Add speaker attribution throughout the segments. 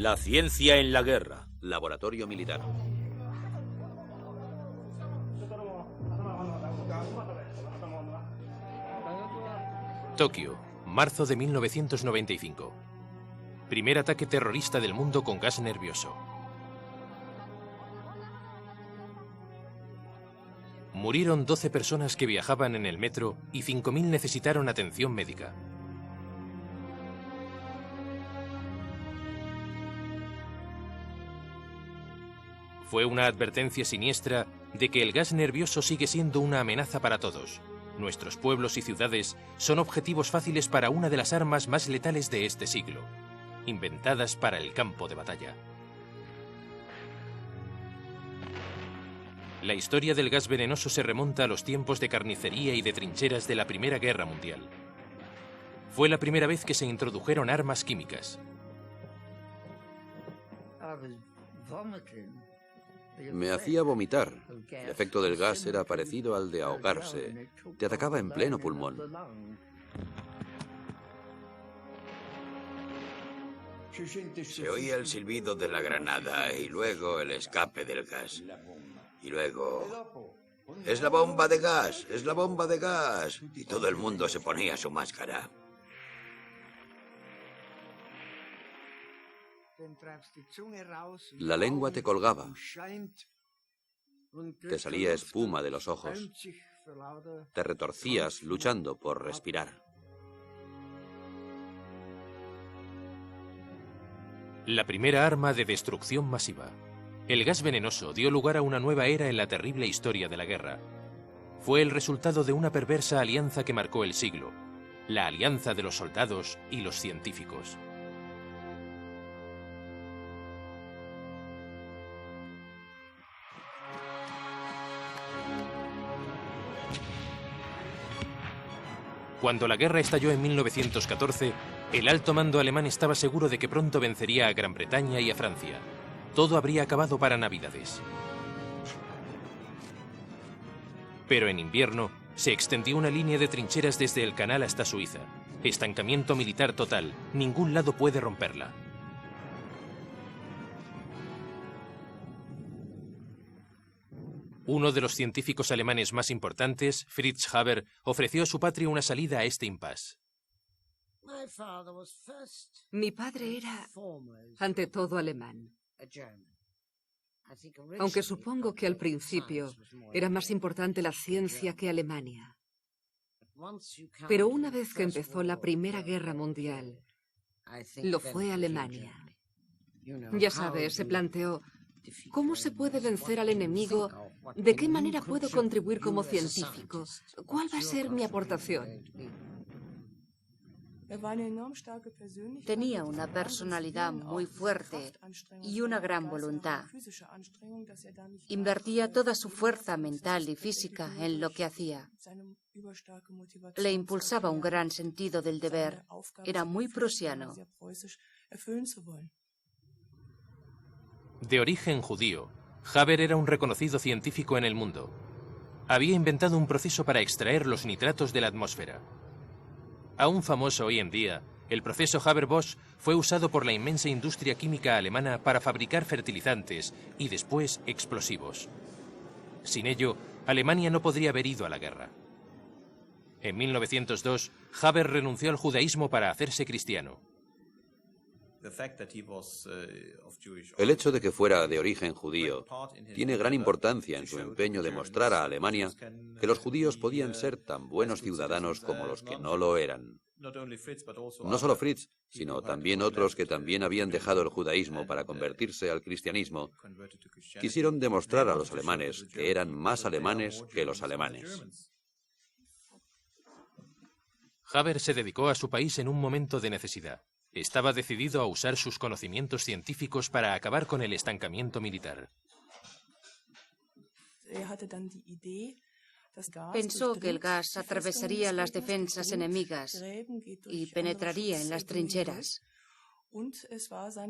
Speaker 1: La ciencia en la guerra.
Speaker 2: Laboratorio militar.
Speaker 3: Tokio, marzo de 1995. Primer ataque terrorista del mundo con gas nervioso. Murieron 12 personas que viajaban en el metro y 5.000 necesitaron atención médica. Fue una advertencia siniestra de que el gas nervioso sigue siendo una amenaza para todos. Nuestros pueblos y ciudades son objetivos fáciles para una de las armas más letales de este siglo, inventadas para el campo de batalla. La historia del gas venenoso se remonta a los tiempos de carnicería y de trincheras de la Primera Guerra Mundial. Fue la primera vez que se introdujeron armas químicas.
Speaker 2: Me hacía vomitar. El efecto del gas era parecido al de ahogarse. Te atacaba en pleno pulmón.
Speaker 4: Se oía el silbido de la granada y luego el escape del gas. Y luego... ¡Es la bomba de gas! ¡Es la bomba de gas! Y todo el mundo se ponía su máscara.
Speaker 2: La lengua te colgaba. Te salía espuma de los ojos. Te retorcías luchando por respirar.
Speaker 3: La primera arma de destrucción masiva. El gas venenoso dio lugar a una nueva era en la terrible historia de la guerra. Fue el resultado de una perversa alianza que marcó el siglo, la alianza de los soldados y los científicos. Cuando la guerra estalló en 1914, el alto mando alemán estaba seguro de que pronto vencería a Gran Bretaña y a Francia. Todo habría acabado para Navidades. Pero en invierno se extendió una línea de trincheras desde el canal hasta Suiza. Estancamiento militar total. Ningún lado puede romperla. Uno de los científicos alemanes más importantes, Fritz Haber, ofreció a su patria una salida a este impasse.
Speaker 5: Mi padre era, ante todo, alemán. Aunque supongo que al principio era más importante la ciencia que Alemania. Pero una vez que empezó la Primera Guerra Mundial, lo fue Alemania. Ya sabes, se planteó, ¿cómo se puede vencer al enemigo? ¿De qué manera puedo contribuir como científico? ¿Cuál va a ser mi aportación?
Speaker 6: Tenía una personalidad muy fuerte y una gran voluntad. Invertía toda su fuerza mental y física en lo que hacía. Le impulsaba un gran sentido del deber. Era muy prusiano.
Speaker 3: De origen judío, Haber era un reconocido científico en el mundo. Había inventado un proceso para extraer los nitratos de la atmósfera. Aún famoso hoy en día, el proceso Haber-Bosch fue usado por la inmensa industria química alemana para fabricar fertilizantes y después explosivos. Sin ello, Alemania no podría haber ido a la guerra. En 1902, Haber renunció al judaísmo para hacerse cristiano.
Speaker 2: El hecho de que fuera de origen judío tiene gran importancia en su empeño de mostrar a Alemania que los judíos podían ser tan buenos ciudadanos como los que no lo eran. No solo Fritz, sino también otros que también habían dejado el judaísmo para convertirse al cristianismo, quisieron demostrar a los alemanes que eran más alemanes que los alemanes.
Speaker 3: Haber se dedicó a su país en un momento de necesidad. Estaba decidido a usar sus conocimientos científicos para acabar con el estancamiento militar.
Speaker 6: Pensó que el gas atravesaría las defensas enemigas y penetraría en las trincheras.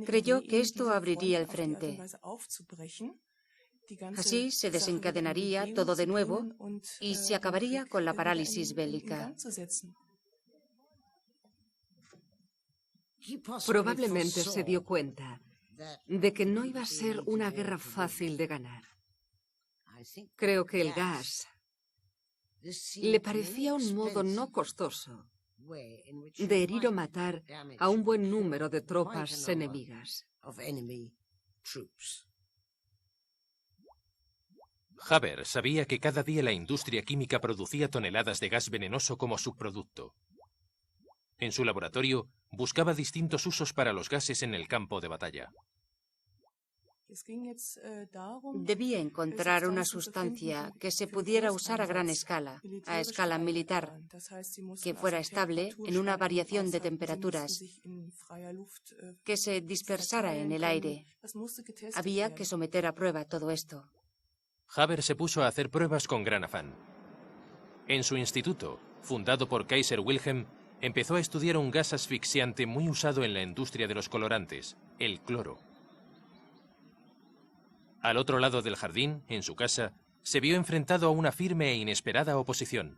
Speaker 6: Creyó que esto abriría el frente. Así se desencadenaría todo de nuevo y se acabaría con la parálisis bélica.
Speaker 5: Probablemente se dio cuenta de que no iba a ser una guerra fácil de ganar. Creo que el gas le parecía un modo no costoso de herir o matar a un buen número de tropas enemigas.
Speaker 3: Haber sabía que cada día la industria química producía toneladas de gas venenoso como subproducto. En su laboratorio buscaba distintos usos para los gases en el campo de batalla.
Speaker 6: Debía encontrar una sustancia que se pudiera usar a gran escala, a escala militar, que fuera estable en una variación de temperaturas, que se dispersara en el aire. Había que someter a prueba todo esto.
Speaker 3: Haber se puso a hacer pruebas con gran afán. En su instituto, fundado por Kaiser Wilhelm, empezó a estudiar un gas asfixiante muy usado en la industria de los colorantes, el cloro. Al otro lado del jardín, en su casa, se vio enfrentado a una firme e inesperada oposición.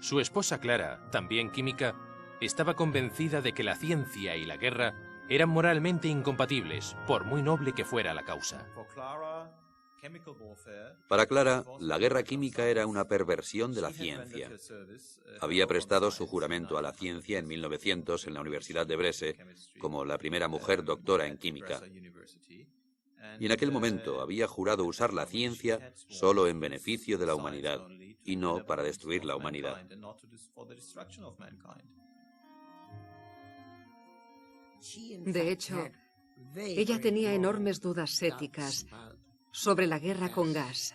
Speaker 3: Su esposa Clara, también química, estaba convencida de que la ciencia y la guerra eran moralmente incompatibles, por muy noble que fuera la causa.
Speaker 2: Para Clara, la guerra química era una perversión de la ciencia. Había prestado su juramento a la ciencia en 1900 en la Universidad de Bresse como la primera mujer doctora en química. Y en aquel momento había jurado usar la ciencia solo en beneficio de la humanidad y no para destruir la humanidad.
Speaker 5: De hecho, ella tenía enormes dudas éticas sobre la guerra con gas,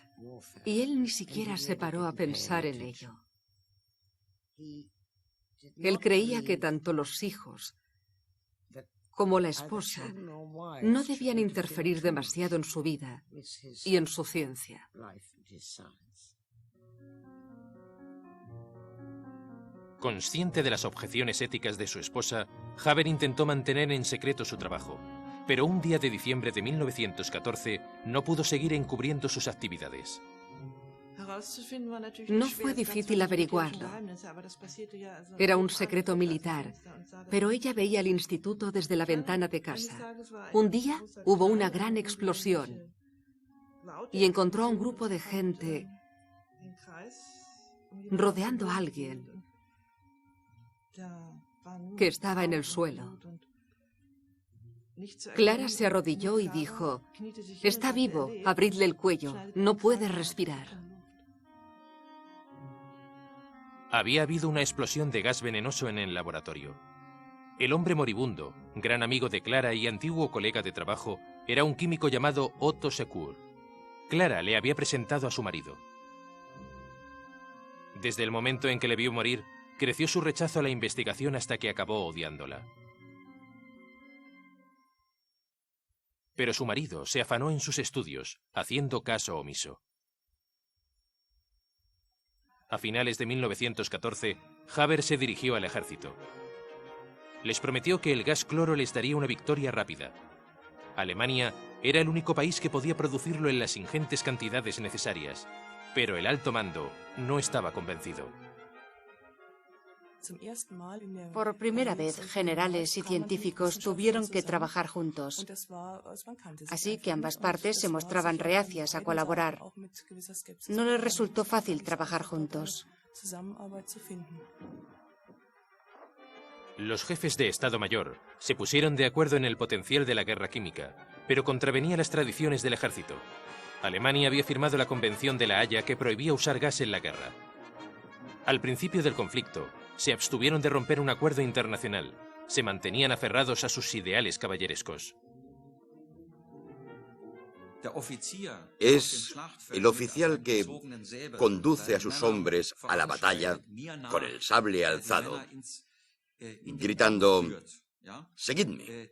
Speaker 5: y él ni siquiera se paró a pensar en ello. Él creía que tanto los hijos como la esposa no debían interferir demasiado en su vida y en su ciencia.
Speaker 3: Consciente de las objeciones éticas de su esposa, Haber intentó mantener en secreto su trabajo, pero un día de diciembre de 1914 no pudo seguir encubriendo sus actividades.
Speaker 5: No fue difícil averiguarlo. Era un secreto militar, pero ella veía el instituto desde la ventana de casa. Un día hubo una gran explosión y encontró a un grupo de gente rodeando a alguien que estaba en el suelo. Clara se arrodilló y dijo: «Está vivo, abridle el cuello, no puede respirar».
Speaker 3: Había habido una explosión de gas venenoso en el laboratorio. El hombre moribundo, gran amigo de Clara y antiguo colega de trabajo, era un químico llamado Otto Secur. Clara le había presentado a su marido. Desde el momento en que le vio morir, creció su rechazo a la investigación hasta que acabó odiándola. Pero su marido se afanó en sus estudios, haciendo caso omiso. A finales de 1914, Haber se dirigió al ejército. Les prometió que el gas cloro les daría una victoria rápida. Alemania era el único país que podía producirlo en las ingentes cantidades necesarias, pero el alto mando no estaba convencido.
Speaker 6: Por primera vez, generales y científicos tuvieron que trabajar juntos. Así que ambas partes se mostraban reacias a colaborar. No les resultó fácil trabajar juntos.
Speaker 3: Los jefes de Estado Mayor se pusieron de acuerdo en el potencial de la guerra química, pero contravenía las tradiciones del ejército. Alemania había firmado la Convención de La Haya que prohibía usar gas en la guerra. Al principio del conflicto, se abstuvieron de romper un acuerdo internacional. Se mantenían aferrados a sus ideales caballerescos.
Speaker 4: Es el oficial que conduce a sus hombres a la batalla con el sable alzado, gritando: «Seguidme».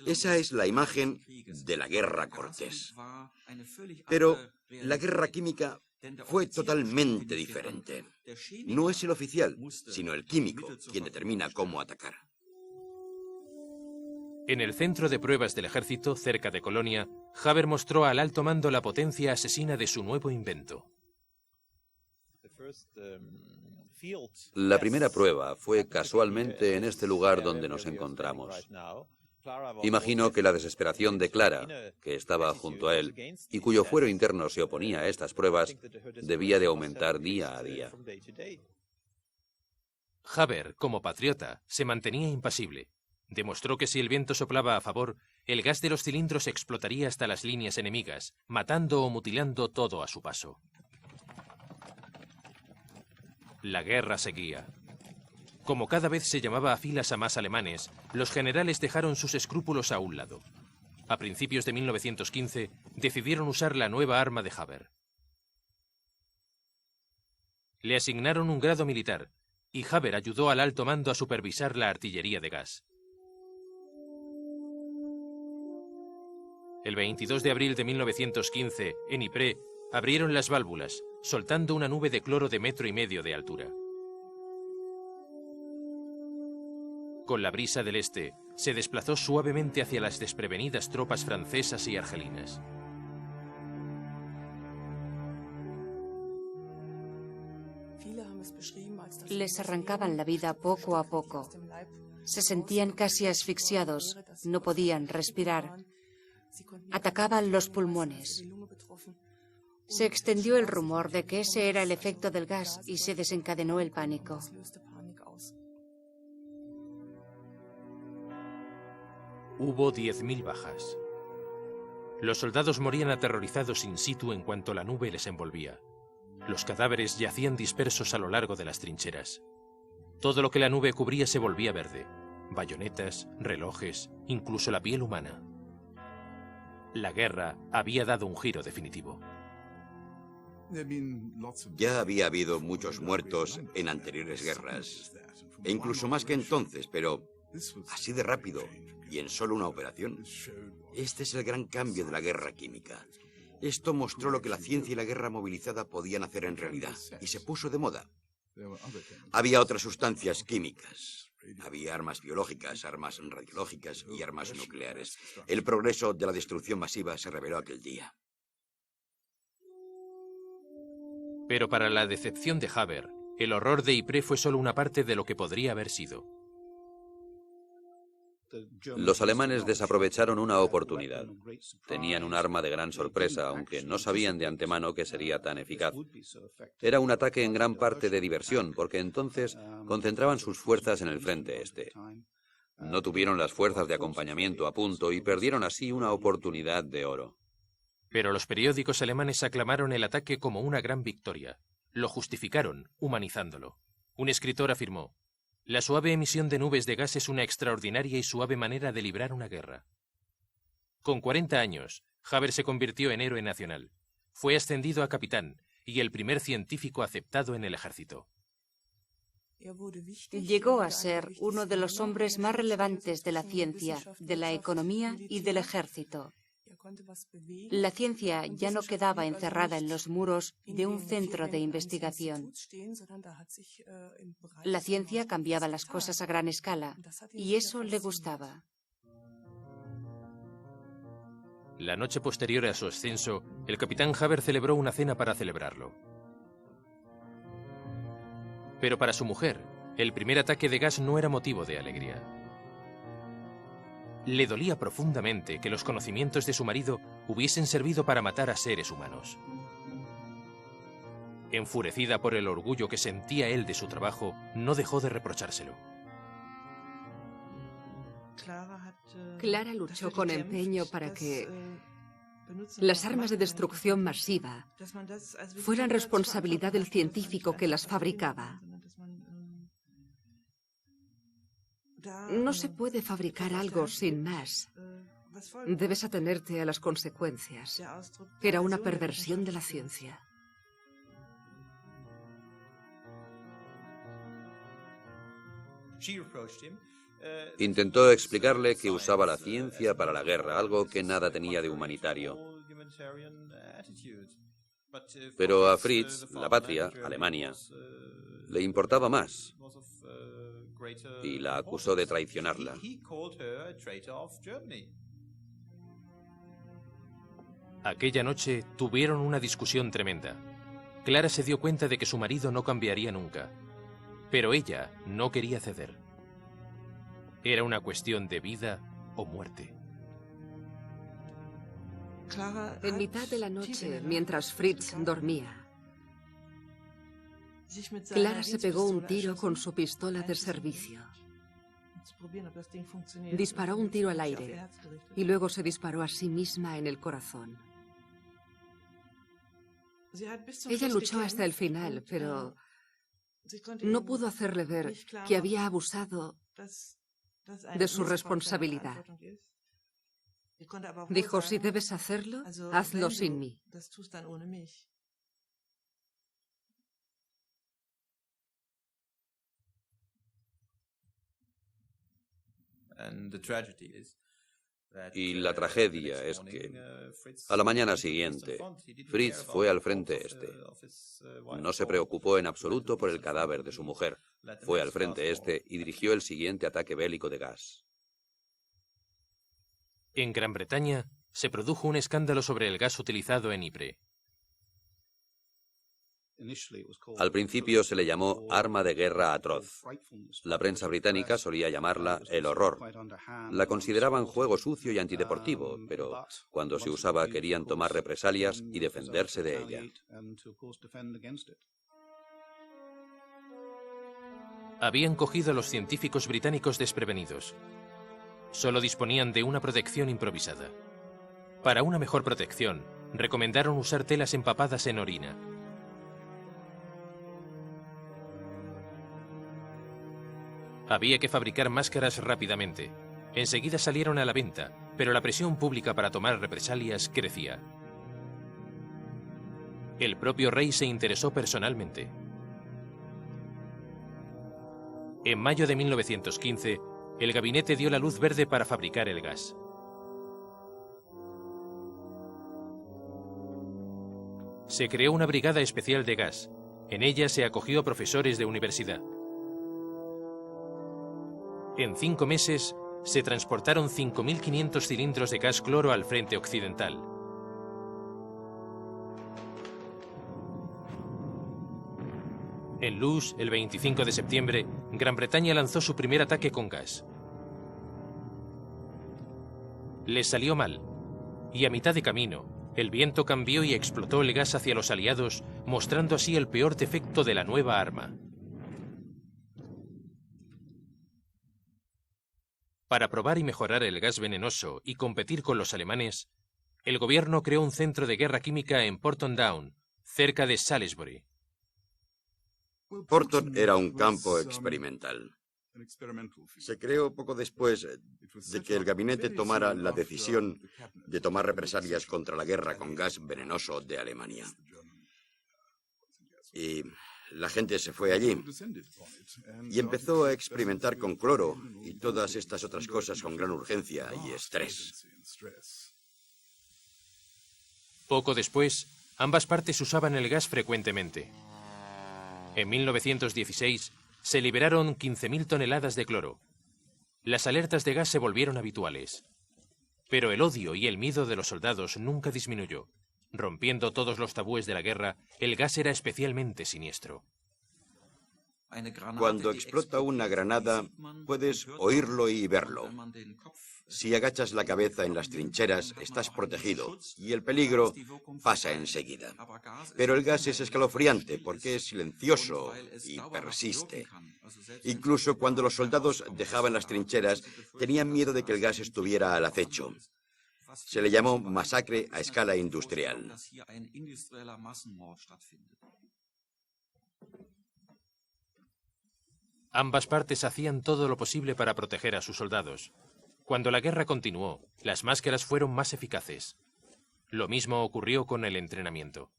Speaker 4: Esa es la imagen de la guerra cortés. Pero la guerra química fue totalmente diferente. No es el oficial, sino el químico quien determina cómo atacar.
Speaker 3: En el centro de pruebas del ejército, cerca de Colonia, Haber mostró al alto mando la potencia asesina de su nuevo invento.
Speaker 2: La primera prueba fue casualmente en este lugar donde nos encontramos. Imagino que la desesperación de Clara, que estaba junto a él y cuyo fuero interno se oponía a estas pruebas, debía de aumentar día a día.
Speaker 3: Haber, como patriota, se mantenía impasible. Demostró que si el viento soplaba a favor, el gas de los cilindros explotaría hasta las líneas enemigas, matando o mutilando todo a su paso. La guerra seguía. Como cada vez se llamaba a filas a más alemanes, los generales dejaron sus escrúpulos a un lado. A principios de 1915, decidieron usar la nueva arma de Haber. Le asignaron un grado militar, y Haber ayudó al alto mando a supervisar la artillería de gas. El 22 de abril de 1915, en Ypres, abrieron las válvulas, soltando una nube de cloro de 1,5 metros de altura. Con la brisa del este, se desplazó suavemente hacia las desprevenidas tropas francesas y argelinas.
Speaker 6: Les arrancaban la vida poco a poco. Se sentían casi asfixiados, no podían respirar. Atacaban los pulmones. Se extendió el rumor de que ese era el efecto del gas y se desencadenó el pánico.
Speaker 3: Hubo 10.000 bajas. Los soldados morían aterrorizados in situ en cuanto la nube les envolvía. Los cadáveres yacían dispersos a lo largo de las trincheras. Todo lo que la nube cubría se volvía verde. Bayonetas, relojes, incluso la piel humana. La guerra había dado un giro definitivo.
Speaker 4: Ya había habido muchos muertos en anteriores guerras, e incluso más que entonces, pero así de rápido y en solo una operación. Este es el gran cambio de la guerra química. Esto mostró lo que la ciencia y la guerra movilizada podían hacer en realidad, y se puso de moda. Había otras sustancias químicas. Había armas biológicas, armas radiológicas y armas nucleares. El progreso de la destrucción masiva se reveló aquel día.
Speaker 3: Pero para la decepción de Haber, el horror de Ypres fue solo una parte de lo que podría haber sido.
Speaker 2: Los alemanes desaprovecharon una oportunidad. Tenían un arma de gran sorpresa, aunque no sabían de antemano que sería tan eficaz. Era un ataque en gran parte de diversión, porque entonces concentraban sus fuerzas en el frente este. No tuvieron las fuerzas de acompañamiento a punto y perdieron así una oportunidad de oro.
Speaker 3: Pero los periódicos alemanes aclamaron el ataque como una gran victoria. Lo justificaron, humanizándolo. Un escritor afirmó: «La suave emisión de nubes de gas es una extraordinaria y suave manera de librar una guerra». Con 40 años, Haber se convirtió en héroe nacional. Fue ascendido a capitán y el primer científico aceptado en el ejército.
Speaker 6: Llegó a ser uno de los hombres más relevantes de la ciencia, de la economía y del ejército. La ciencia ya no quedaba encerrada en los muros de un centro de investigación. La ciencia cambiaba las cosas a gran escala, y eso le gustaba.
Speaker 3: La noche posterior a su ascenso, el capitán Haber celebró una cena para celebrarlo. Pero para su mujer, el primer ataque de gas no era motivo de alegría. Le dolía profundamente que los conocimientos de su marido hubiesen servido para matar a seres humanos. Enfurecida por el orgullo que sentía él de su trabajo, no dejó de reprochárselo.
Speaker 5: Clara luchó con empeño para que las armas de destrucción masiva fueran responsabilidad del científico que las fabricaba. No se puede fabricar algo sin más. Debes atenerte a las consecuencias. Era una perversión de la ciencia.
Speaker 2: Intentó explicarle que usaba la ciencia para la guerra, algo que nada tenía de humanitario. Pero a Fritz, la patria, Alemania, le importaba más y la acusó de traicionarla.
Speaker 3: Aquella noche tuvieron una discusión tremenda. Clara se dio cuenta de que su marido no cambiaría nunca, pero ella no quería ceder. Era una cuestión de vida o muerte.
Speaker 5: En mitad de la noche, mientras Fritz dormía, Clara se pegó un tiro con su pistola de servicio. Disparó un tiro al aire y luego se disparó a sí misma en el corazón. Ella luchó hasta el final, pero no pudo hacerle ver que había abusado de su responsabilidad. Dijo, si debes hacerlo, hazlo sin mí.
Speaker 2: Y la tragedia es que, a la mañana siguiente, Fritz fue al frente este. No se preocupó en absoluto por el cadáver de su mujer. Fue al frente este y dirigió el siguiente ataque bélico de gas.
Speaker 3: En Gran Bretaña se produjo un escándalo sobre el gas utilizado en Ypres.
Speaker 2: Al principio se le llamó arma de guerra atroz. La prensa británica solía llamarla el horror. La consideraban juego sucio y antideportivo, pero cuando se usaba querían tomar represalias y defenderse de ella.
Speaker 3: Habían cogido a los científicos británicos desprevenidos. Solo disponían de una protección improvisada. Para una mejor protección, recomendaron usar telas empapadas en orina. Había que fabricar máscaras rápidamente. Enseguida salieron a la venta, pero la presión pública para tomar represalias crecía. El propio rey se interesó personalmente. En mayo de 1915, el gabinete dio la luz verde para fabricar el gas. Se creó una brigada especial de gas. En ella se acogió a profesores de universidad. En 5 meses, se transportaron 5.500 cilindros de gas cloro al frente occidental. En Loos, el 25 de septiembre, Gran Bretaña lanzó su primer ataque con gas. Les salió mal, y a mitad de camino, el viento cambió y explotó el gas hacia los aliados, mostrando así el peor defecto de la nueva arma. Para probar y mejorar el gas venenoso y competir con los alemanes, el gobierno creó un centro de guerra química en Porton Down, cerca de Salisbury.
Speaker 4: Porton era un campo experimental. Se creó poco después de que el gabinete tomara la decisión de tomar represalias contra la guerra con gas venenoso de Alemania. Y la gente se fue allí y empezó a experimentar con cloro y todas estas otras cosas con gran urgencia y estrés.
Speaker 3: Poco después, ambas partes usaban el gas frecuentemente. En 1916, se liberaron 15.000 toneladas de cloro. Las alertas de gas se volvieron habituales. Pero el odio y el miedo de los soldados nunca disminuyó. Rompiendo todos los tabúes de la guerra, el gas era especialmente siniestro.
Speaker 4: Cuando explota una granada, puedes oírlo y verlo. Si agachas la cabeza en las trincheras, estás protegido y el peligro pasa enseguida. Pero el gas es escalofriante porque es silencioso y persiste. Incluso cuando los soldados dejaban las trincheras, tenían miedo de que el gas estuviera al acecho. Se le llamó masacre a escala industrial.
Speaker 3: Ambas partes hacían todo lo posible para proteger a sus soldados. Cuando la guerra continuó, las máscaras fueron más eficaces. Lo mismo ocurrió con el entrenamiento.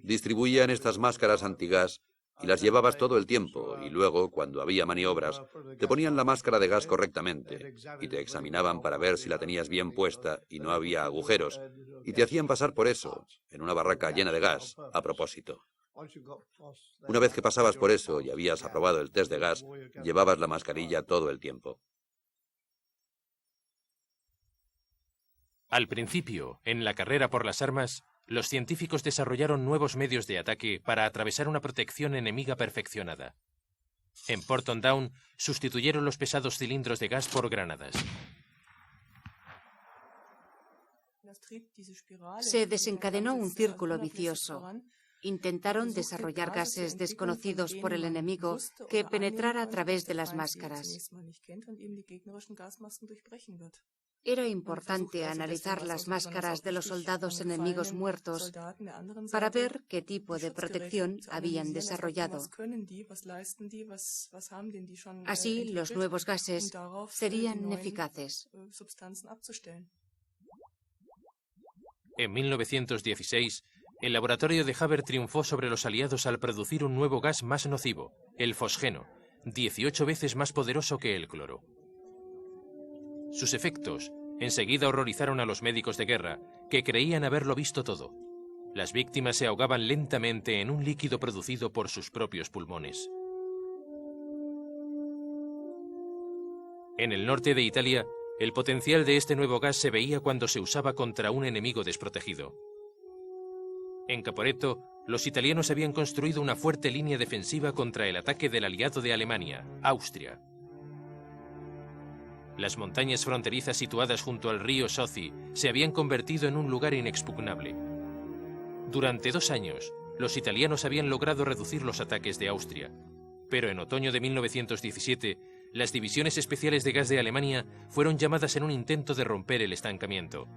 Speaker 2: Distribuían estas máscaras antigas y las llevabas todo el tiempo, y luego, cuando había maniobras, te ponían la máscara de gas correctamente y te examinaban para ver si la tenías bien puesta y no había agujeros, y te hacían pasar por eso, en una barraca llena de gas, a propósito. Una vez que pasabas por eso y habías aprobado el test de gas, llevabas la mascarilla todo el tiempo.
Speaker 3: Al principio, en la carrera por las armas, los científicos desarrollaron nuevos medios de ataque para atravesar una protección enemiga perfeccionada. En Porton Down sustituyeron los pesados cilindros de gas por granadas.
Speaker 6: Se desencadenó un círculo vicioso. Intentaron desarrollar gases desconocidos por el enemigo que penetrara a través de las máscaras. Era importante analizar las máscaras de los soldados enemigos muertos para ver qué tipo de protección habían desarrollado. Así, los nuevos gases serían eficaces.
Speaker 3: En 1916, el laboratorio de Haber triunfó sobre los aliados al producir un nuevo gas más nocivo, el fosgeno, 18 veces más poderoso que el cloro. Sus efectos enseguida horrorizaron a los médicos de guerra, que creían haberlo visto todo. Las víctimas se ahogaban lentamente en un líquido producido por sus propios pulmones. En el norte de Italia, el potencial de este nuevo gas se veía cuando se usaba contra un enemigo desprotegido. En Caporetto, los italianos habían construido una fuerte línea defensiva contra el ataque del aliado de Alemania, Austria. Las montañas fronterizas situadas junto al río Sozi se habían convertido en un lugar inexpugnable. Durante 2 años, los italianos habían logrado reducir los ataques de Austria, pero en otoño de 1917, las divisiones especiales de gas de Alemania fueron llamadas en un intento de romper el estancamiento.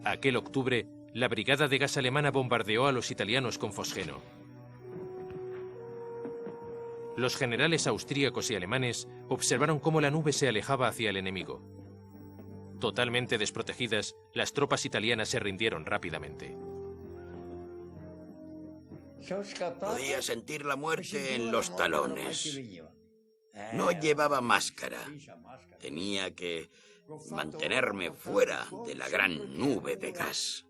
Speaker 3: Aquel octubre, la brigada de gas alemana bombardeó a los italianos con fosgeno. Los generales austríacos y alemanes observaron cómo la nube se alejaba hacia el enemigo. Totalmente desprotegidas, las tropas italianas se rindieron rápidamente.
Speaker 4: Podía sentir la muerte en los talones. No llevaba máscara. Tenía que mantenerme fuera de la gran nube de gas.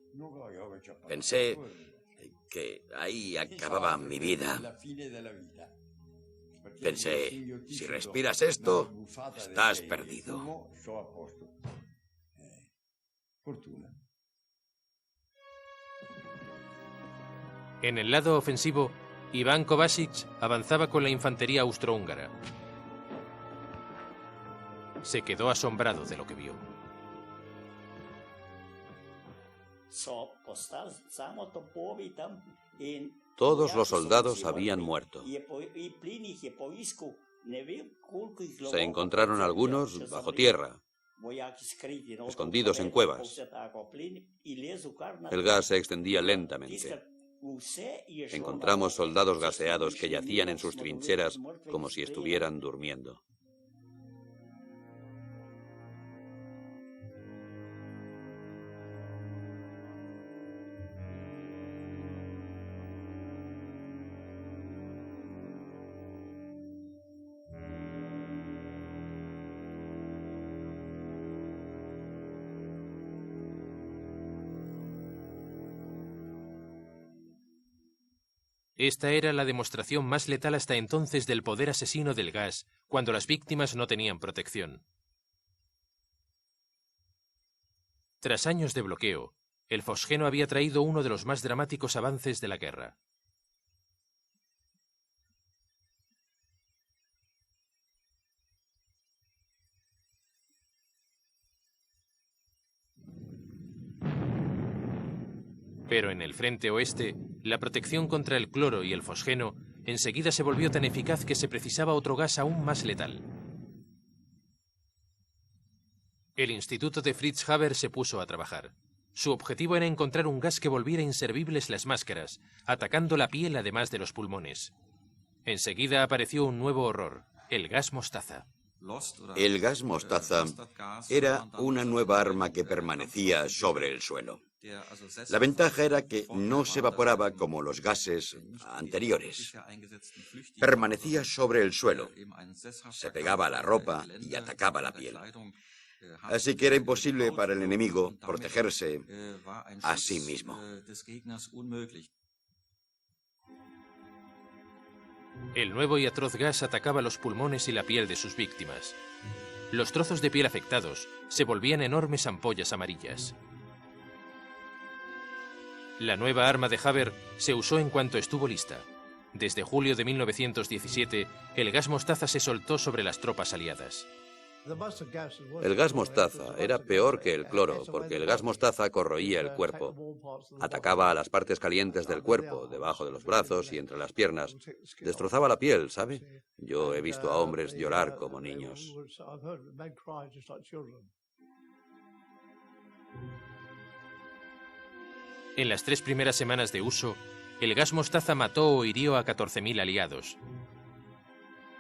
Speaker 4: Pensé que ahí acababa mi vida. Pensé, si respiras esto, estás perdido.
Speaker 3: En el lado ofensivo, Iván Kovačić avanzaba con la infantería austrohúngara. Se quedó asombrado de lo que vio.
Speaker 2: Todos los soldados habían muerto. Se encontraron algunos bajo tierra, escondidos en cuevas. El gas se extendía lentamente. Encontramos soldados gaseados que yacían en sus trincheras como si estuvieran durmiendo.
Speaker 3: Esta era la demostración más letal hasta entonces del poder asesino del gas, cuando las víctimas no tenían protección. Tras años de bloqueo, el fosgeno había traído uno de los más dramáticos avances de la guerra. Pero en el frente oeste, la protección contra el cloro y el fosgeno enseguida se volvió tan eficaz que se precisaba otro gas aún más letal. El instituto de Fritz Haber se puso a trabajar. Su objetivo era encontrar un gas que volviera inservibles las máscaras, atacando la piel además de los pulmones. Enseguida apareció un nuevo horror, el gas mostaza.
Speaker 4: El gas mostaza era una nueva arma que permanecía sobre el suelo. La ventaja era que no se evaporaba como los gases anteriores. Permanecía sobre el suelo, se pegaba a la ropa y atacaba la piel. Así que era imposible para el enemigo protegerse a sí mismo.
Speaker 3: El nuevo y atroz gas atacaba los pulmones y la piel de sus víctimas. Los trozos de piel afectados se volvían enormes ampollas amarillas. La nueva arma de Haber se usó en cuanto estuvo lista. Desde julio de 1917, el gas mostaza se soltó sobre las tropas aliadas.
Speaker 2: El gas mostaza era peor que el cloro, porque el gas mostaza corroía el cuerpo. Atacaba a las partes calientes del cuerpo, debajo de los brazos y entre las piernas. Destrozaba la piel, ¿sabe? Yo he visto a hombres llorar como niños.
Speaker 3: En las 3 primeras semanas de uso, el gas mostaza mató o hirió a 14.000 aliados.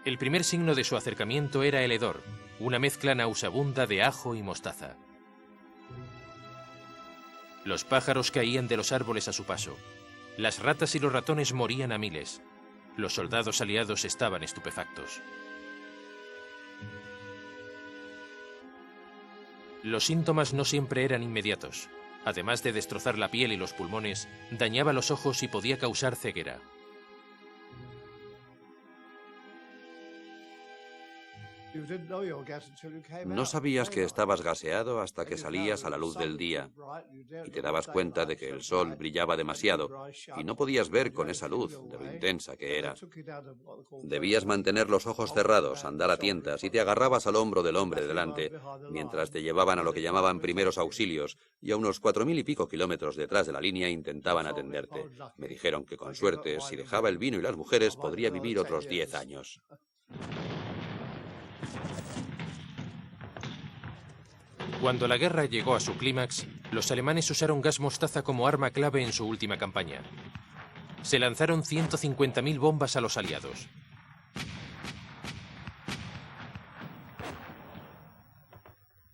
Speaker 3: El primer signo de su acercamiento era el hedor, una mezcla nauseabunda de ajo y mostaza. Los pájaros caían de los árboles a su paso. Las ratas y los ratones morían a miles. Los soldados aliados estaban estupefactos. Los síntomas no siempre eran inmediatos. Además de destrozar la piel y los pulmones, dañaba los ojos y podía causar ceguera.
Speaker 2: No sabías que estabas gaseado hasta que salías a la luz del día y te dabas cuenta de que el sol brillaba demasiado y no podías ver con esa luz de lo intensa que era. Debías mantener los ojos cerrados, andar a tientas y te agarrabas al hombro del hombre delante mientras te llevaban a lo que llamaban primeros auxilios y a unos 4.000 y pico kilómetros detrás de la línea intentaban atenderte. Me dijeron que con suerte, si dejaba el vino y las mujeres, podría vivir otros 10 años.
Speaker 3: Cuando la guerra llegó a su clímax, los alemanes usaron gas mostaza como arma clave en su última campaña. Se lanzaron 150.000 bombas a los aliados.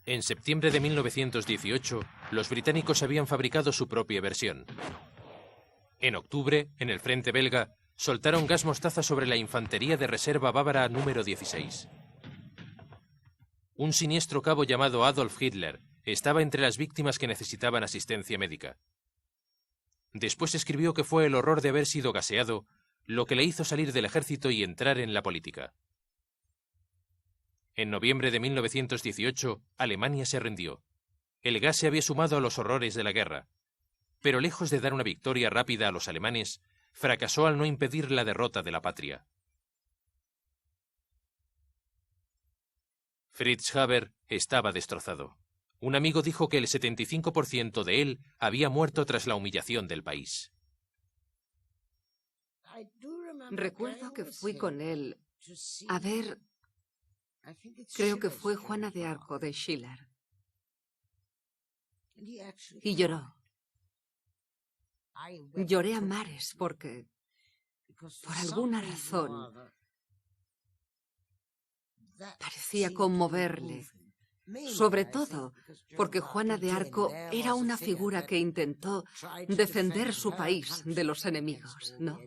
Speaker 3: En septiembre de 1918, los británicos habían fabricado su propia versión. En octubre, en el frente belga, soltaron gas mostaza sobre la infantería de reserva bávara número 16. Un siniestro cabo llamado Adolf Hitler estaba entre las víctimas que necesitaban asistencia médica. Después escribió que fue el horror de haber sido gaseado lo que le hizo salir del ejército y entrar en la política. En noviembre de 1918, Alemania se rindió. El gas se había sumado a los horrores de la guerra, pero lejos de dar una victoria rápida a los alemanes, fracasó al no impedir la derrota de la patria. Fritz Haber estaba destrozado. Un amigo dijo que el 75% de él había muerto tras la humillación del país.
Speaker 5: Recuerdo que fui con él a ver, creo que fue Juana de Arco de Schiller. Y lloró. Lloré a mares porque, por alguna razón, parecía conmoverle. Sobre todo porque Juana de Arco era una figura que intentó defender su país de los enemigos, ¿no?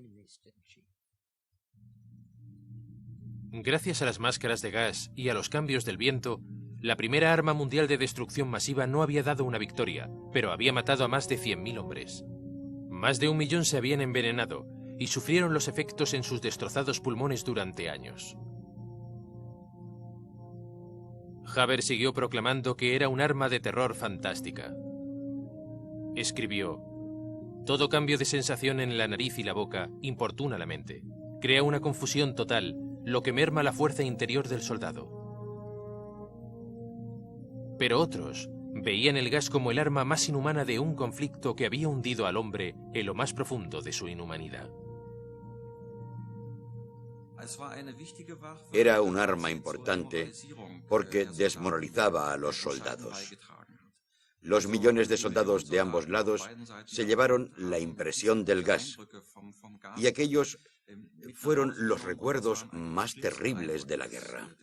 Speaker 3: Gracias a las máscaras de gas y a los cambios del viento, la primera arma mundial de destrucción masiva no había dado una victoria, pero había matado a más de 100.000 hombres. Más de 1 millón se habían envenenado y sufrieron los efectos en sus destrozados pulmones durante años. Haber siguió proclamando que era un arma de terror fantástica. Escribió: todo cambio de sensación en la nariz y la boca importuna la mente. Crea una confusión total, lo que merma la fuerza interior del soldado. Pero otros veían el gas como el arma más inhumana de un conflicto que había hundido al hombre en lo más profundo de su inhumanidad.
Speaker 4: Era un arma importante porque desmoralizaba a los soldados. Los millones de soldados de ambos lados se llevaron la impresión del gas, y aquellos fueron los recuerdos más terribles de la guerra.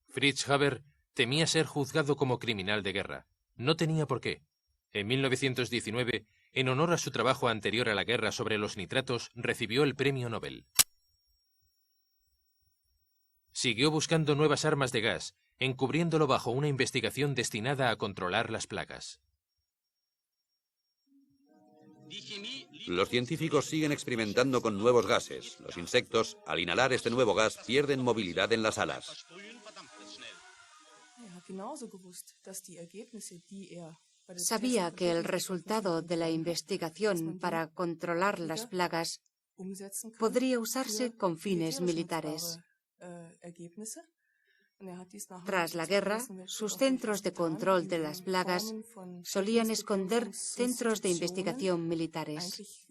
Speaker 3: Fritz Haber temía ser juzgado como criminal de guerra. No tenía por qué. En 1919, en honor a su trabajo anterior a la guerra sobre los nitratos, recibió el premio Nobel. Siguió buscando nuevas armas de gas, encubriéndolo bajo una investigación destinada a controlar las plagas.
Speaker 2: Los científicos siguen experimentando con nuevos gases. Los insectos, al inhalar este nuevo gas, pierden movilidad en las alas.
Speaker 6: Sabía que el resultado de la investigación para controlar las plagas podría usarse con fines militares. Tras la guerra, sus centros de control de las plagas solían esconder centros de investigación militares.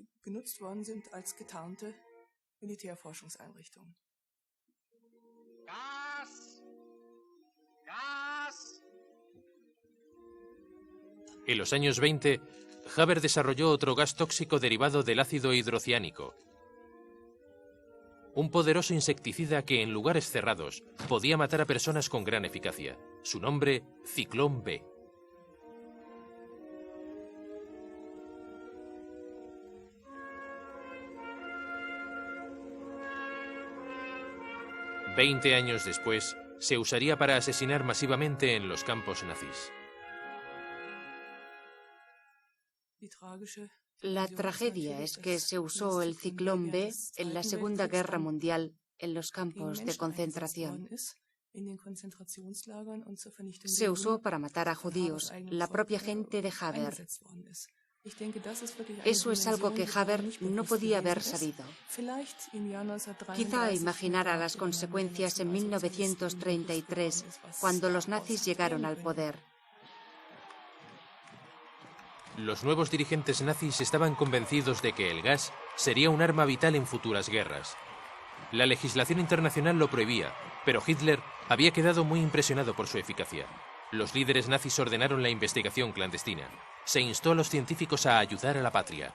Speaker 3: En los años 20, Haber desarrolló otro gas tóxico derivado del ácido hidrociánico, un poderoso insecticida que en lugares cerrados podía matar a personas con gran eficacia. Su nombre, Ciclón B. Veinte años después, se usaría para asesinar masivamente en los campos nazis.
Speaker 6: La tragedia es que se usó el Ciclón B en la Segunda Guerra Mundial en los campos de concentración. Se usó para matar a judíos, la propia gente de Haber. Eso es algo que Haber no podía haber sabido. Quizá imaginara las consecuencias en 1933, cuando los nazis llegaron al poder.
Speaker 3: Los nuevos dirigentes nazis estaban convencidos de que el gas sería un arma vital en futuras guerras. La legislación internacional lo prohibía, pero Hitler había quedado muy impresionado por su eficacia. Los líderes nazis ordenaron la investigación clandestina. Se instó a los científicos a ayudar a la patria.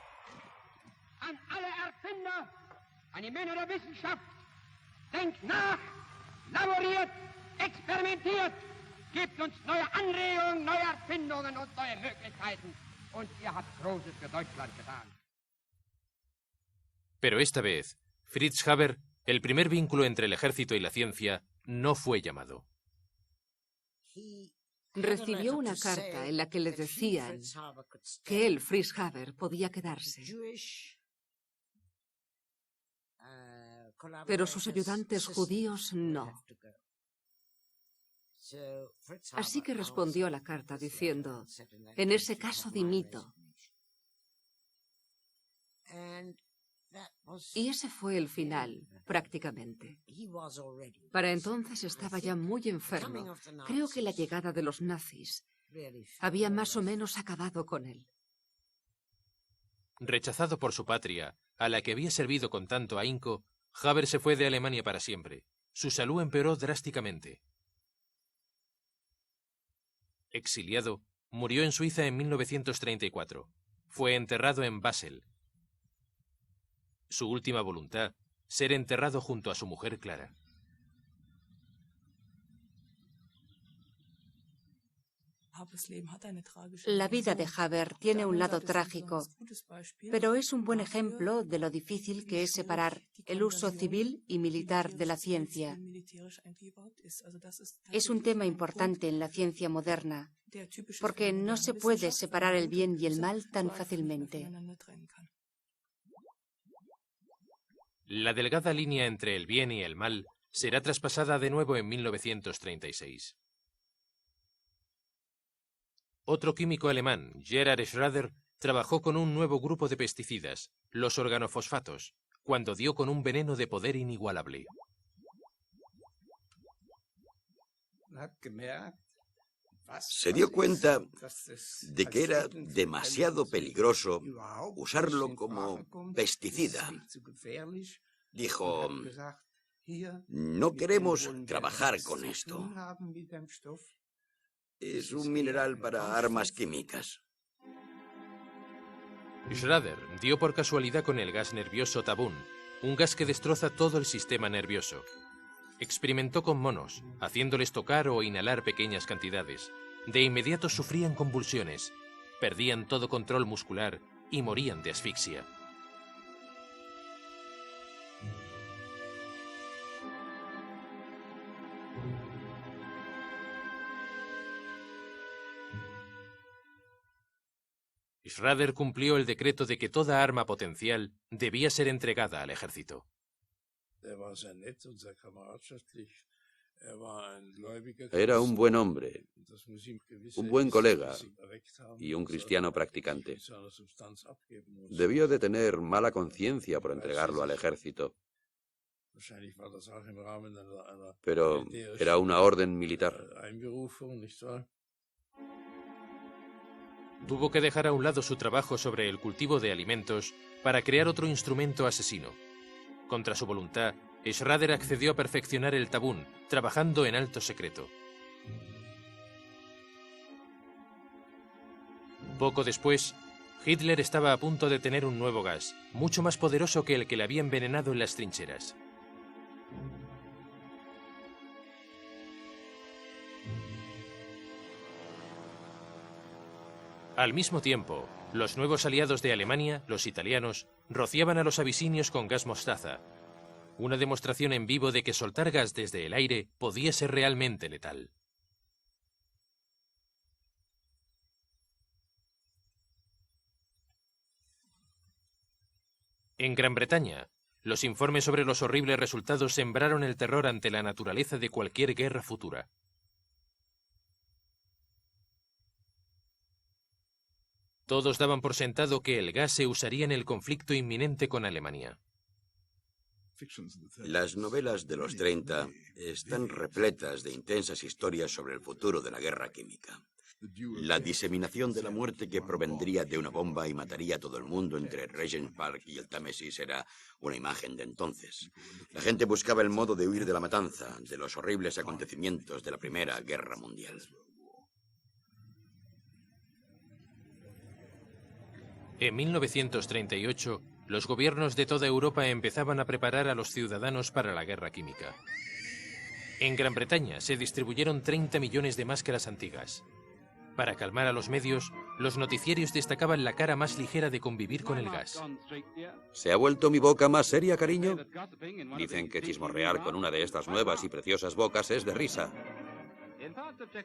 Speaker 3: Pero esta vez, Fritz Haber, el primer vínculo entre el ejército y la ciencia, no fue llamado.
Speaker 5: Recibió una carta en la que le decían que él, Fritz Haber, podía quedarse. Pero sus ayudantes judíos no. Así que respondió a la carta diciendo, en ese caso dimito. Y ese fue el final, prácticamente. Para entonces estaba ya muy enfermo. Creo que la llegada de los nazis había más o menos acabado con él.
Speaker 3: Rechazado por su patria, a la que había servido con tanto ahínco, Haber se fue de Alemania para siempre. Su salud empeoró drásticamente. Exiliado, murió en Suiza en 1934. Fue enterrado en Basel. Su última voluntad, ser enterrado junto a su mujer Clara.
Speaker 6: La vida de Haber tiene un lado trágico, pero es un buen ejemplo de lo difícil que es separar el uso civil y militar de la ciencia. Es un tema importante en la ciencia moderna, porque no se puede separar el bien y el mal tan fácilmente.
Speaker 3: La delgada línea entre el bien y el mal será traspasada de nuevo en 1936. Otro químico alemán, Gerhard Schrader, trabajó con un nuevo grupo de pesticidas, los organofosfatos, cuando dio con un veneno de poder inigualable.
Speaker 4: Se dio cuenta de que era demasiado peligroso usarlo como pesticida. Dijo, no queremos trabajar con esto. Es un mineral para armas químicas.
Speaker 3: Schrader dio por casualidad con el gas nervioso tabún, un gas que destroza todo el sistema nervioso. Experimentó con monos, haciéndoles tocar o inhalar pequeñas cantidades. De inmediato sufrían convulsiones, perdían todo control muscular y morían de asfixia. Schrader cumplió el decreto de que toda arma potencial debía ser entregada al ejército.
Speaker 2: Era un buen hombre, un buen colega y un cristiano practicante. Debió de tener mala conciencia por entregarlo al ejército. Pero era una orden militar.
Speaker 3: Tuvo que dejar a un lado su trabajo sobre el cultivo de alimentos para crear otro instrumento asesino. Contra su voluntad, Schrader accedió a perfeccionar el tabún, trabajando en alto secreto. Poco después, Hitler estaba a punto de tener un nuevo gas, mucho más poderoso que el que le había envenenado en las trincheras. Al mismo tiempo, los nuevos aliados de Alemania, los italianos, rociaban a los abisinios con gas mostaza, una demostración en vivo de que soltar gas desde el aire podía ser realmente letal. En Gran Bretaña, los informes sobre los horribles resultados sembraron el terror ante la naturaleza de cualquier guerra futura. Todos daban por sentado que el gas se usaría en el conflicto inminente con Alemania.
Speaker 4: Las novelas de los 30 están repletas de intensas historias sobre el futuro de la guerra química. La diseminación de la muerte que provendría de una bomba y mataría a todo el mundo entre Regent Park y el Támesis era una imagen de entonces. La gente buscaba el modo de huir de la matanza, de los horribles acontecimientos de la Primera Guerra Mundial.
Speaker 3: En 1938, los gobiernos de toda Europa empezaban a preparar a los ciudadanos para la guerra química. En Gran Bretaña se distribuyeron 30 millones de máscaras antigas. Para calmar a los medios, los noticiarios destacaban la cara más ligera de convivir con el gas.
Speaker 2: ¿Se ha vuelto mi boca más seria, cariño? Dicen que chismorrear con una de estas nuevas y preciosas bocas es de risa.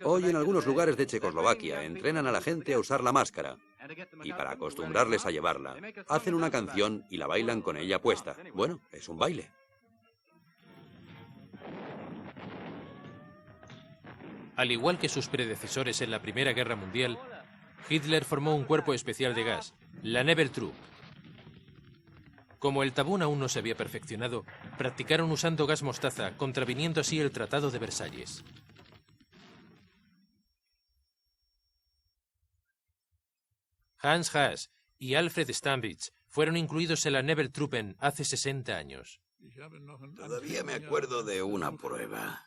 Speaker 2: Hoy en algunos lugares de Checoslovaquia entrenan a la gente a usar la máscara. Y para acostumbrarles a llevarla, hacen una canción y la bailan con ella puesta. Bueno, es un baile.
Speaker 3: Al igual que sus predecesores en la Primera Guerra Mundial, Hitler formó un cuerpo especial de gas, la Nebeltruppe. Como el tabún aún no se había perfeccionado, practicaron usando gas mostaza, contraviniendo así el Tratado de Versalles. Hans Haas y Alfred Stambitz fueron incluidos en la Nebeltruppen hace 60 años.
Speaker 4: Todavía me acuerdo de una prueba.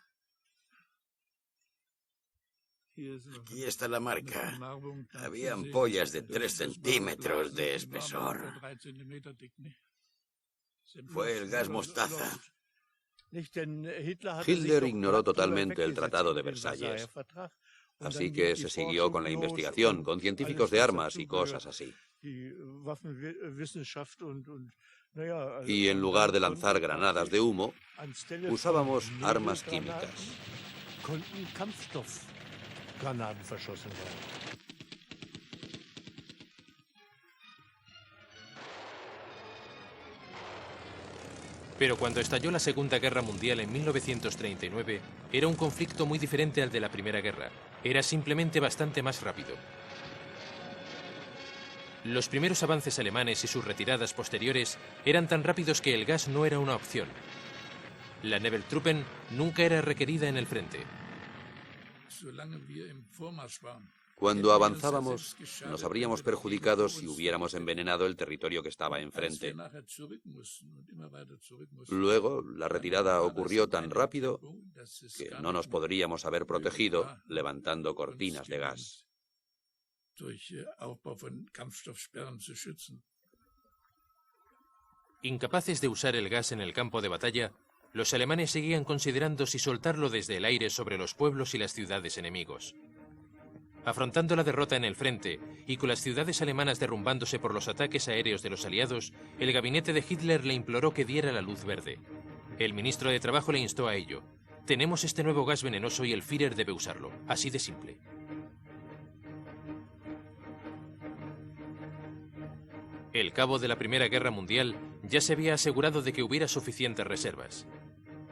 Speaker 4: Aquí está la marca. Había ampollas de 3 centímetros de espesor. Fue el gas mostaza.
Speaker 2: Hitler ignoró totalmente el Tratado de Versalles. Así que se siguió con la investigación, con científicos de armas y cosas así. Y en lugar de lanzar granadas de humo, usábamos armas químicas.
Speaker 3: Pero cuando estalló la Segunda Guerra Mundial en 1939, era un conflicto muy diferente al de la Primera Guerra. Era simplemente bastante más rápido. Los primeros avances alemanes y sus retiradas posteriores eran tan rápidos que el gas no era una opción. La Nebeltruppen nunca era requerida en el frente.
Speaker 2: Cuando avanzábamos, nos habríamos perjudicado si hubiéramos envenenado el territorio que estaba enfrente. Luego, la retirada ocurrió tan rápido que no nos podríamos haber protegido levantando cortinas de gas.
Speaker 3: Incapaces de usar el gas en el campo de batalla, los alemanes seguían considerando si soltarlo desde el aire sobre los pueblos y las ciudades enemigos. Afrontando la derrota en el frente y con las ciudades alemanas derrumbándose por los ataques aéreos de los aliados, el gabinete de Hitler le imploró que diera la luz verde. El ministro de Trabajo le instó a ello. Tenemos este nuevo gas venenoso y el Führer debe usarlo. Así de simple. El cabo de la Primera Guerra Mundial ya se había asegurado de que hubiera suficientes reservas.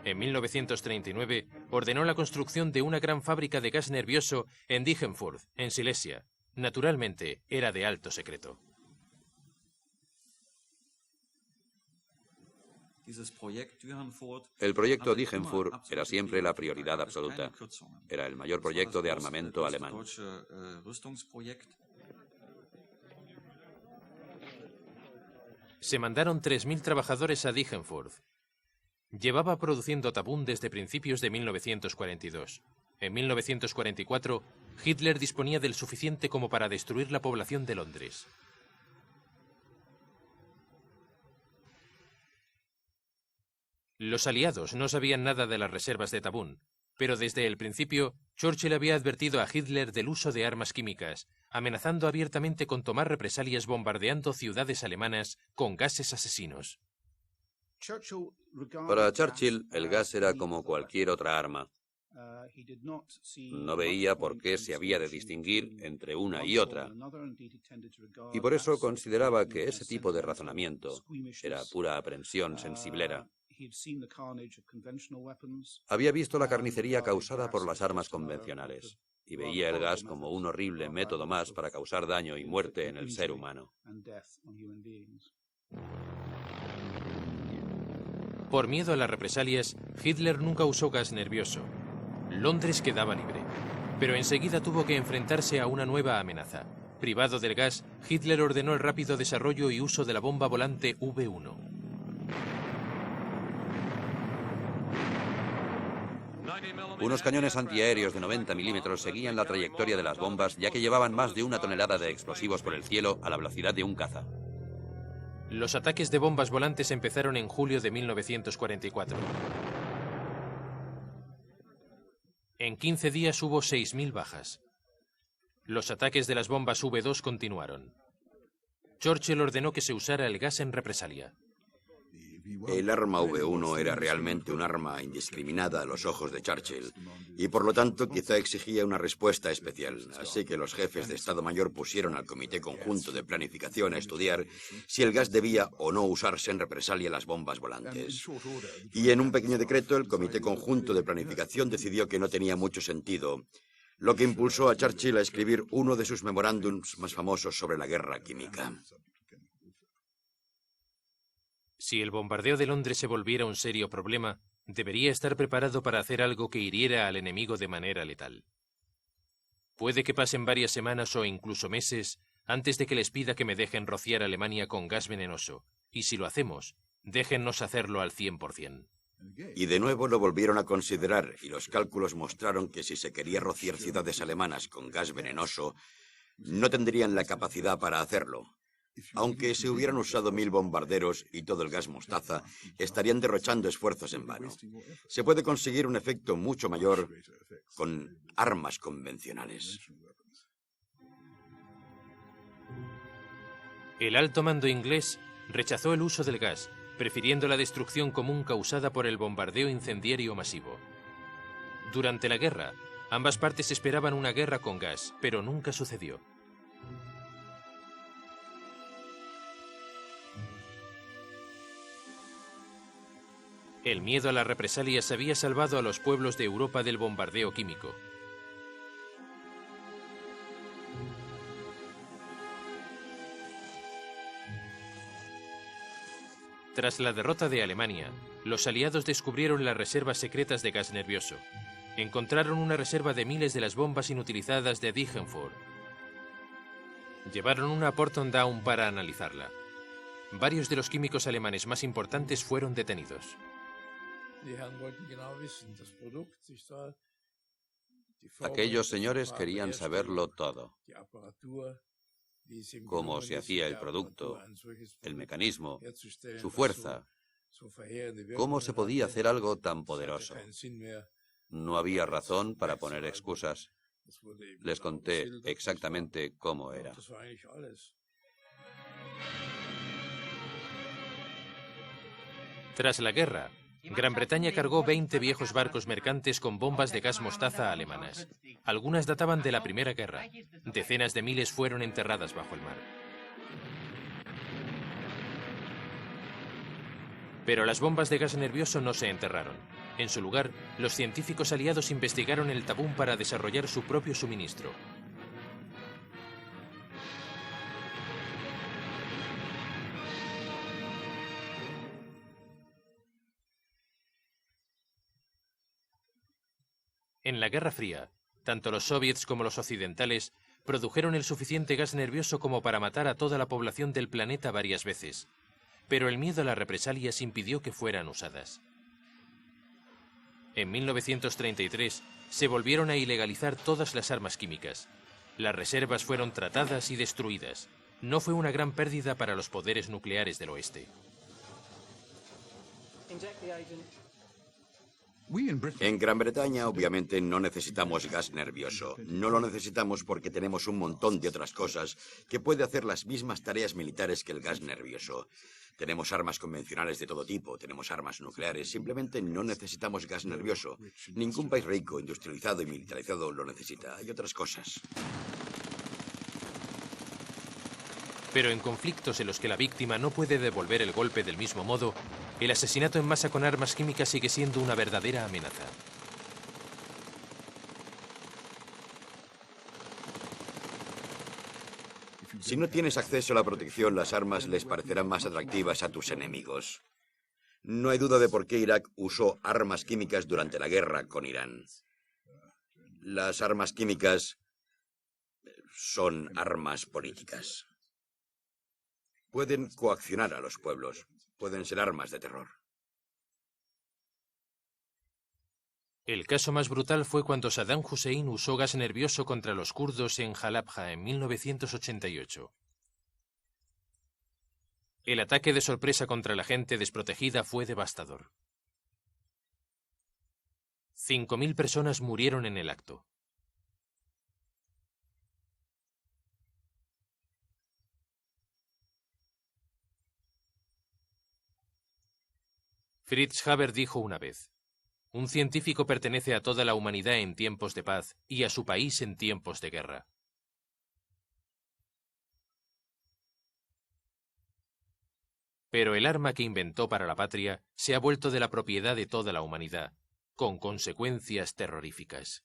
Speaker 3: En 1939, ordenó la construcción de una gran fábrica de gas nervioso en Dygenfurt, en Silesia. Naturalmente, era de alto secreto.
Speaker 2: El proyecto Dygenfurt era siempre la prioridad absoluta. Era el mayor proyecto de armamento alemán.
Speaker 3: Se mandaron 3.000 trabajadores a Dygenfurt. Llevaba produciendo tabún desde principios de 1942. En 1944, Hitler disponía del suficiente como para destruir la población de Londres. Los aliados no sabían nada de las reservas de tabún, pero desde el principio, Churchill había advertido a Hitler del uso de armas químicas, amenazando abiertamente con tomar represalias bombardeando ciudades alemanas con gases asesinos.
Speaker 2: Para Churchill, el gas era como cualquier otra arma. No veía por qué se había de distinguir entre una y otra. Y por eso consideraba que ese tipo de razonamiento era pura aprensión sensiblera. Había visto la carnicería causada por las armas convencionales y veía el gas como un horrible método más para causar daño y muerte en el ser humano.
Speaker 3: Por miedo a las represalias, Hitler nunca usó gas nervioso. Londres quedaba libre, pero enseguida tuvo que enfrentarse a una nueva amenaza. Privado del gas, Hitler ordenó el rápido desarrollo y uso de la bomba volante V1.
Speaker 2: Unos cañones antiaéreos de 90 milímetros seguían la trayectoria de las bombas, ya que llevaban más de 1 tonelada de explosivos por el cielo a la velocidad de un caza.
Speaker 3: Los ataques de bombas volantes empezaron en julio de 1944. En 15 días hubo 6.000 bajas. Los ataques de las bombas V2 continuaron. Churchill ordenó que se usara el gas en represalia.
Speaker 4: El arma V1 era realmente un arma indiscriminada a los ojos de Churchill y por lo tanto quizá exigía una respuesta especial. Así que los jefes de Estado Mayor pusieron al Comité Conjunto de Planificación a estudiar si el gas debía o no usarse en represalia a las bombas volantes. Y en un pequeño decreto el Comité Conjunto de Planificación decidió que no tenía mucho sentido, lo que impulsó a Churchill a escribir uno de sus memorándums más famosos sobre la guerra química.
Speaker 3: Si el bombardeo de Londres se volviera un serio problema, debería estar preparado para hacer algo que hiriera al enemigo de manera letal. Puede que pasen varias semanas o incluso meses antes de que les pida que me dejen rociar a Alemania con gas venenoso, y si lo hacemos, déjennos hacerlo al 100%.
Speaker 4: Y de nuevo lo volvieron a considerar, y los cálculos mostraron que si se quería rociar ciudades alemanas con gas venenoso, no tendrían la capacidad para hacerlo. Aunque se hubieran usado 1000 bombarderos y todo el gas mostaza, estarían derrochando esfuerzos en vano. Se puede conseguir un efecto mucho mayor con armas convencionales.
Speaker 3: El alto mando inglés rechazó el uso del gas, prefiriendo la destrucción común causada por el bombardeo incendiario masivo. Durante la guerra, ambas partes esperaban una guerra con gas, pero nunca sucedió. El miedo a las represalias había salvado a los pueblos de Europa del bombardeo químico. Tras la derrota de Alemania, los aliados descubrieron las reservas secretas de gas nervioso. Encontraron una reserva de miles de las bombas inutilizadas de Dygenfurt. Llevaron una a Porton Down para analizarla. Varios de los químicos alemanes más importantes fueron detenidos.
Speaker 2: Aquellos señores querían saberlo todo. Cómo se hacía el producto, el mecanismo, su fuerza, cómo se podía hacer algo tan poderoso. No había razón para poner excusas. Les conté exactamente cómo era.
Speaker 3: Tras la guerra, Gran Bretaña cargó 20 viejos barcos mercantes con bombas de gas mostaza alemanas. Algunas databan de la Primera Guerra. Decenas de miles fueron enterradas bajo el mar. Pero las bombas de gas nervioso no se enterraron. En su lugar, los científicos aliados investigaron el tabún para desarrollar su propio suministro. En la Guerra Fría, tanto los soviets como los occidentales produjeron el suficiente gas nervioso como para matar a toda la población del planeta varias veces, pero el miedo a las represalias impidió que fueran usadas. En 1933 se volvieron a ilegalizar todas las armas químicas. Las reservas fueron tratadas y destruidas. No fue una gran pérdida para los poderes nucleares del oeste.
Speaker 4: En Gran Bretaña, obviamente, no necesitamos gas nervioso. No lo necesitamos porque tenemos un montón de otras cosas que puede hacer las mismas tareas militares que el gas nervioso. Tenemos armas convencionales de todo tipo, tenemos armas nucleares. Simplemente no necesitamos gas nervioso. Ningún país rico, industrializado y militarizado lo necesita. Hay otras cosas.
Speaker 3: Pero en conflictos en los que la víctima no puede devolver el golpe del mismo modo, el asesinato en masa con armas químicas sigue siendo una verdadera amenaza.
Speaker 4: Si no tienes acceso a la protección, las armas les parecerán más atractivas a tus enemigos. No hay duda de por qué Irak usó armas químicas durante la guerra con Irán. Las armas químicas son armas políticas. Pueden coaccionar a los pueblos. Pueden ser armas de terror.
Speaker 3: El caso más brutal fue cuando Saddam Hussein usó gas nervioso contra los kurdos en Halabja en 1988. El ataque de sorpresa contra la gente desprotegida fue devastador. 5.000 personas murieron en el acto. Fritz Haber dijo una vez: un científico pertenece a toda la humanidad en tiempos de paz y a su país en tiempos de guerra. Pero el arma que inventó para la patria se ha vuelto de la propiedad de toda la humanidad, con consecuencias terroríficas.